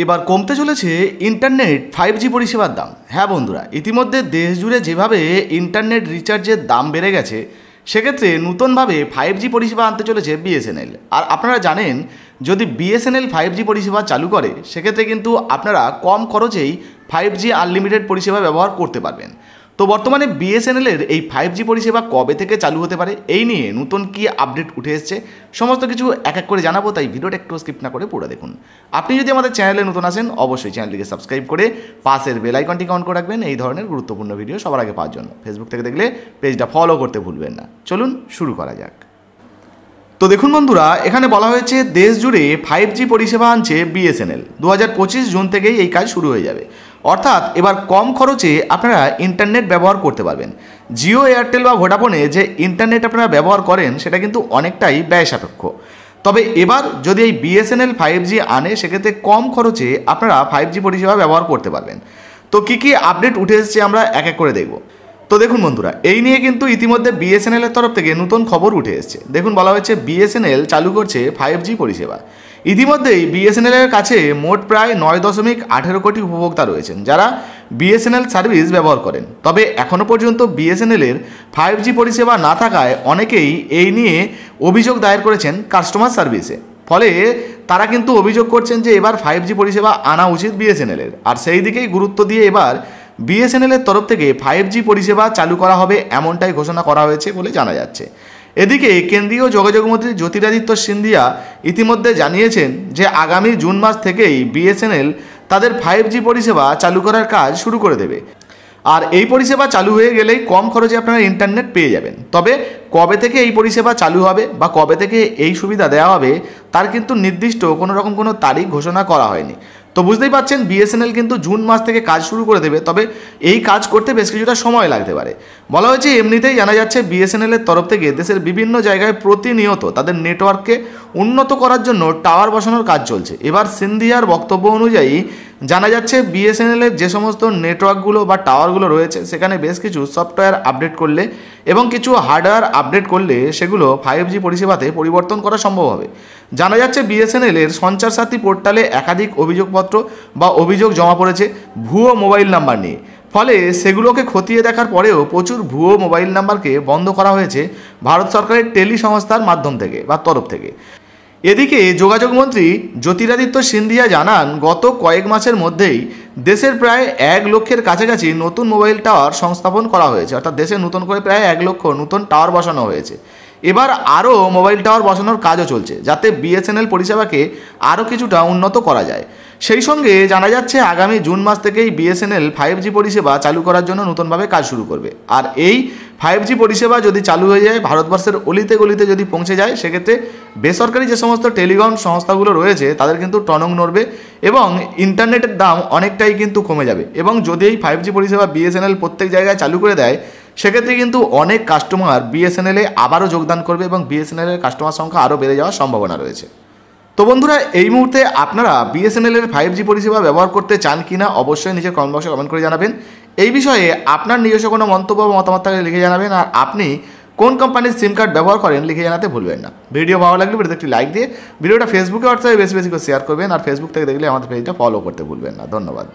এবার কমতে চলেছে ইন্টারনেট 5G পরিষেবার দাম। হ্যাঁ বন্ধুরা, ইতিমধ্যে দেশ জুড়ে যেভাবে ইন্টারনেট রিচার্জের দাম বেড়ে গেছে, সেক্ষেত্রে নতুনভাবে 5G পরিষেবা আনতে চলেছে বিএসএনএল। আর আপনারা জানেন, যদি বিএসএনএল 5G পরিষেবা চালু করে, সেক্ষেত্রে কিন্তু আপনারা কম খরচেই 5G আনলিমিটেড পরিষেবা ব্যবহার করতে পারবেন। তো বর্তমানে বিএসএনএলের এই 5G পরিষেবা কবে থেকে চালু হতে পারে, এই নিয়ে নতুন কি আপডেট উঠে এসছে, সমস্ত কিছু এক এক করে জানাবো। তাই ভিডিওটা একটু স্কিপ না করে পুরো দেখুন। আপনি যদি আমাদের চ্যানেলে নতুন আসেন, অবশ্যই চ্যানেলটিকে সাবস্ক্রাইব করে পাশের বেল আইকনটিকে অন করে রাখবেন এই ধরনের গুরুত্বপূর্ণ ভিডিও সবার আগে পাওয়ার জন্য। ফেসবুক থেকে দেখলে পেজটা ফলো করতে ভুলবেন না। চলুন শুরু করা যাক। তো দেখুন বন্ধুরা, এখানে বলা হয়েছে দেশ জুড়ে 5G পরিষেবা আনছে বিএসএনএল। 2025 জুন থেকেই এই কাজ শুরু হয়ে যাবে। অর্থাৎ এবার কম খরচে আপনারা ইন্টারনেট ব্যবহার করতে পারবেন। জিও, এয়ারটেল বা ভোডাফোনে যে ইন্টারনেট আপনারা ব্যবহার করেন, সেটা কিন্তু অনেকটাই ব্যয় সাপেক্ষ। তবে এবার যদি এই বিএসএনএল 5G আনে, সেক্ষেত্রে কম খরচে আপনারা 5G পরিষেবা ব্যবহার করতে পারবেন। তো কী কী আপডেট উঠে এসেছে আমরা এক এক করে দেখব। তো দেখুন বন্ধুরা, এই নিয়ে কিন্তু ইতিমধ্যে বিএসএনএলের তরফ থেকে নতুন খবর উঠে এসেছে। দেখুন, বলা হয়েছে বিএসএনএল চালু করছে 5G পরিষেবা। ইতিমধ্যেই বিএসএনএলের কাছে মোট প্রায় 9.18 কোটি উপভোক্তা রয়েছেন, যারা বিএসএনএল সার্ভিস ব্যবহার করেন। তবে এখনও পর্যন্ত বিএসএনএলের 5G পরিষেবা না থাকায় অনেকেই এই নিয়ে অভিযোগ দায়ের করেছেন কাস্টমার সার্ভিসে। ফলে তারা কিন্তু অভিযোগ করছেন যে এবার 5G পরিষেবা আনা উচিত বিএসএনএলের। আর সেই দিকেই গুরুত্ব দিয়ে এবার বিএসএনএলের তরফ থেকে 5G পরিষেবা চালু করা হবে, এমনটাই ঘোষণা করা হয়েছে বলে জানা যাচ্ছে। এদিকে কেন্দ্রীয় যোগাযোগমন্ত্রী জ্যোতিরাদিত্য সিন্ধিয়া ইতিমধ্যে জানিয়েছেন যে আগামী জুন মাস থেকেই বিএসএনএল তাদের 5G পরিষেবা চালু করার কাজ শুরু করে দেবে। আর এই পরিষেবা চালু হয়ে গেলেই কম খরচে আপনারা ইন্টারনেট পেয়ে যাবেন। তবে কবে থেকে এই পরিষেবা চালু হবে বা কবে থেকে এই সুবিধা দেওয়া হবে, তার কিন্তু নির্দিষ্ট কোনো তারিখ ঘোষণা করা হয়নি। তো বুঝতেই পারছেন, বিএসএনএল কিন্তু জুন মাস থেকে কাজ শুরু করে দেবে। তবে এই কাজ করতে বেশ কিছুটা সময় লাগতে পারে। বলা হয়েছে, এমনিতেই জানা যাচ্ছে বিএসএনএলের তরফ থেকে দেশের বিভিন্ন জায়গায় প্রতিনিয়ত তাদের নেটওয়ার্ককে উন্নত করার জন্য টাওয়ার বসানোর কাজ চলছে। এবার সিন্ধিয়ার বক্তব্য অনুযায়ী জানা যাচ্ছে বিএসএনএলের যে সমস্ত নেটওয়ার্কগুলো বা টাওয়ারগুলো রয়েছে, সেখানে বেশ কিছু সফটওয়্যার আপডেট করলে এবং কিছু হার্ডওয়্যার আপডেট করলে সেগুলো 5G পরিষেবাতে পরিবর্তন করা সম্ভব হবে। জানা যাচ্ছে বিএসএনএলের সঞ্চার সাথী পোর্টালে একাধিক অভিযোগপত্র বা অভিযোগ জমা পড়েছে ভুয়ো মোবাইল নাম্বার নিয়ে। ফলে সেগুলোকে খতিয়ে দেখার পরেও প্রচুর ভুয়ো মোবাইল নাম্বারকে বন্ধ করা হয়েছে ভারত সরকারের টেলি সংস্থার মাধ্যম থেকে বা তরফ থেকে। এদিকে যোগাযোগমন্ত্রী জ্যোতিরাদিত্য সিন্ধিয়া জানান, গত কয়েক মাসের মধ্যেই দেশের প্রায় 1 লক্ষের কাছাকাছি নতুন মোবাইল টাওয়ার সংস্থাপন করা হয়েছে। অর্থাৎ দেশে নতুন করে প্রায় 1 লক্ষ নতুন টাওয়ার বসানো হয়েছে। এবার আরও মোবাইল টাওয়ার বসানোর কাজও চলছে, যাতে বিএসএনএল পরিষেবাকে আরও কিছুটা উন্নত করা যায়। সেই সঙ্গে জানা যাচ্ছে আগামী জুন মাস থেকেই বিএসএনএল 5G পরিষেবা চালু করার জন্য নতুনভাবে কাজ শুরু করবে। আর এই 5G পরিষেবা যদি চালু হয়ে যায়, ভারতবর্ষের অলিতে গলিতে যদি পৌঁছে যায়, সেক্ষেত্রে বেসরকারি যে সমস্ত টেলিকম সংস্থাগুলো রয়েছে তাদের কিন্তু টনক নড়বে এবং ইন্টারনেটের দাম অনেকটাই কিন্তু কমে যাবে। এবং যদি এই 5G পরিষেবা বিএসএনএল প্রত্যেক জায়গায় চালু করে দেয়, সেক্ষেত্রে কিন্তু অনেক কাস্টমার বিএসএনএলে আবারও যোগদান করবে এবং বিএসএনএলের কাস্টমার সংখ্যা আরও বেড়ে যাওয়ার সম্ভাবনা রয়েছে। তো বন্ধুরা, এই মুহূর্তে আপনারা বিএসএনএলের 5G পরিষেবা ব্যবহার করতে চান কিনা অবশ্যই নিজের কমেন্ট বক্সে কমেন্ট করে জানাবেন। এই বিষয়ে আপনার নিজস্ব কোনো মন্তব্য বা মতামত থাকলে লিখে জানাবেন। আর আপনি কোন কোম্পানির সিম কার্ড ব্যবহার করেন লিখে জানাতে ভুলবেন না। ভিডিও ভালো লাগলে ভিডিওতে একটি লাইক দিয়ে ভিডিওটা ফেসবুকে হোয়াটসঅ্যাপে বেশি বেশি করে শেয়ার করবেন। আর ফেসবুক থেকে দেখলে আমাদের পেজটা ফলো করতে ভুলবেন না। ধন্যবাদ।